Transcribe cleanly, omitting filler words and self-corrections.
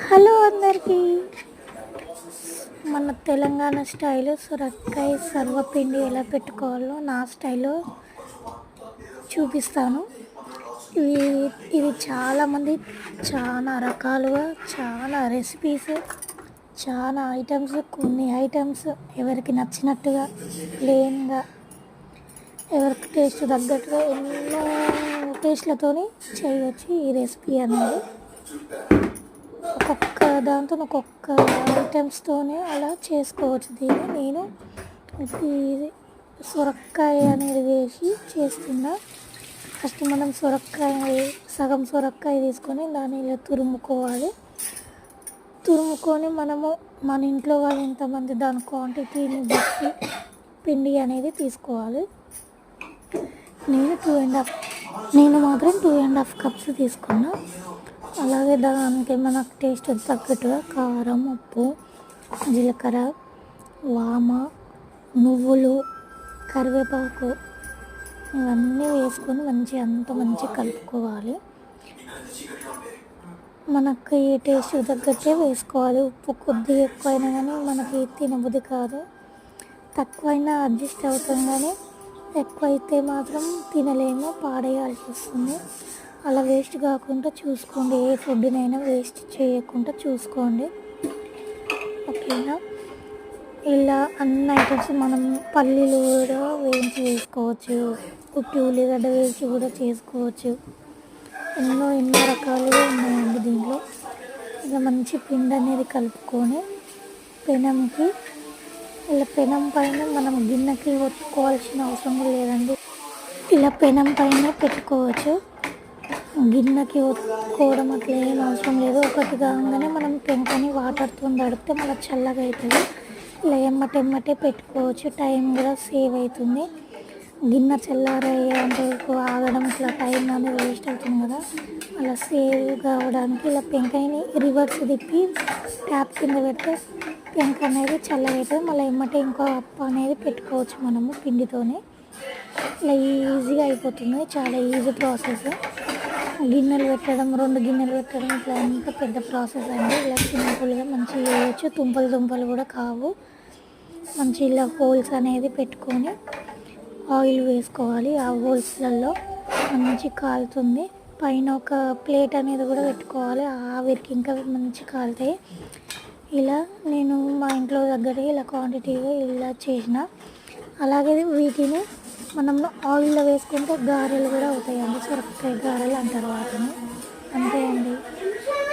Hello అందరికీ. మన Telangana style సొరకాయ సర్వపిండి ఎలా పెట్టుకోవాలో నా స్టైల్లో చూపిస్తాను. ఇది చాలామంది చాలా రకాలుగా చాలా రెసిపీస్ చాలా ఐటమ్స్ కొన్ని ఐటమ్స్ ఎవరికి నచ్చినట్టుగా ప్లెయిన్గా ఎవరికి టేస్ట్ తగ్గట్టుగా ఎన్నో టేస్ట్లతోని చేయవచ్చు ఈ రెసిపీ అనేది. ఒక్కొక్క దాంతో ఒక్కొక్క ఐటమ్స్తోనే అలా చేసుకోవచ్చు. దీన్ని నేను ఇది సొరకాయ అనేది వేసి చేస్తున్నా. ఫస్ట్ మనం సగం సొరకాయ తీసుకొని దాన్ని ఇలా తురుముకోవాలి. తురుముకొని మనము మన ఇంట్లో వాళ్ళు ఎంతమంది దాని క్వాంటిటీని బట్టి పిండి అనేది తీసుకోవాలి. నేను మాత్రం 2.5 కప్స్ తీసుకున్నా. అలాగే దానికి మనకు టేస్ట్ తగ్గట్టుగా కారం, ఉప్పు, జీలకర్ర, వామ, నువ్వులు, కరివేపాకు ఇవన్నీ వేసుకొని మంచి కలుపుకోవాలి. మనకి టేస్ట్ తగ్గట్టే వేసుకోవాలి. ఉప్పు కొద్దిగా ఎక్కువైనా కానీ మనకి తినబుద్ధి కాదు. తక్కువైనా అడ్జస్ట్ అవుతాం, కానీ ఎక్కువైతే మాత్రం తినలేము, పాడేయాల్సి వస్తుంది. అలా వేస్ట్ కాకుండా చూసుకోండి. ఏ ఫుడ్నైనా వేస్ట్ చేయకుండా చూసుకోండి, ఓకేనా. ఇలా అన్ని ఐటమ్స్ మనం పల్లీలు కూడా వేయించి వేసుకోవచ్చు, ఉట్టి ఉల్లిగడ్డ వేసి కూడా చేసుకోవచ్చు. ఎన్నో రకాలుగా ఉన్నాయండి దీంట్లో. ఇలా మంచి పిండి అనేది కలుపుకొని పెనంకి ఇలా పెనం పైన మనం గిన్నెకి ఒత్తుకోవాల్సిన అవసరం లేదండి. ఇలా పెనం పైన పెట్టుకోవచ్చు. గిన్నెకి ఒత్తుకోవడం అట్లా ఏం అవసరం లేదు. ఒకటి కాగానే మనం పెంకని వాటర్తో తడిపితే మళ్ళీ చల్లగా అవుతుంది. ఇలా ఎమ్మటెమ్మటే పెట్టుకోవచ్చు. టైం కూడా సేవ్ అవుతుంది. గిన్నె చల్లారయ్యేంతవరకు ఆగడం ఇట్లా టైం అనేది వేస్ట్ అవుతుంది కదా. అలా సేవ్ కావడానికి ఇలా పెంకని రివర్స్ తిప్పి ట్యాప్ కింద పెడితే పెంక అనేది చల్లగా అవుతుంది. మళ్ళీ ఎమ్మటే ఇంకో అప్ప అనేది పెట్టుకోవచ్చు మనము పిండితోనే. ఇలా ఈజీగా అయిపోతుంది. చాలా ఈజీ ప్రాసెస్. గిన్నెలు పెట్టడం, 2 గిన్నెలు పెట్టడం ఇట్లా అంత పెద్ద ప్రాసెస్ అండి. ఇలా సింపుల్గా మంచిగా చేయవచ్చు. దుంపలు కూడా కావు. మంచి ఇలా హోల్స్ అనేది పెట్టుకొని ఆయిల్ వేసుకోవాలి. ఆ హోల్స్లలో మంచి కాలుతుంది. పైన ఒక ప్లేట్ అనేది కూడా పెట్టుకోవాలి. ఆవిరికి ఇంకా మంచి కాలుతాయి. ఇలా నేను మా ఇంట్లో దగ్గర ఇలా క్వాంటిటీగా ఇలా చేసిన. అలాగే వీటిని మనం ఆయిల్లో వేసుకుంటే గారెలు కూడా అవుతాయండి. సొరకాయ గారెలు అంటారు వాటిని. అంతే అండి.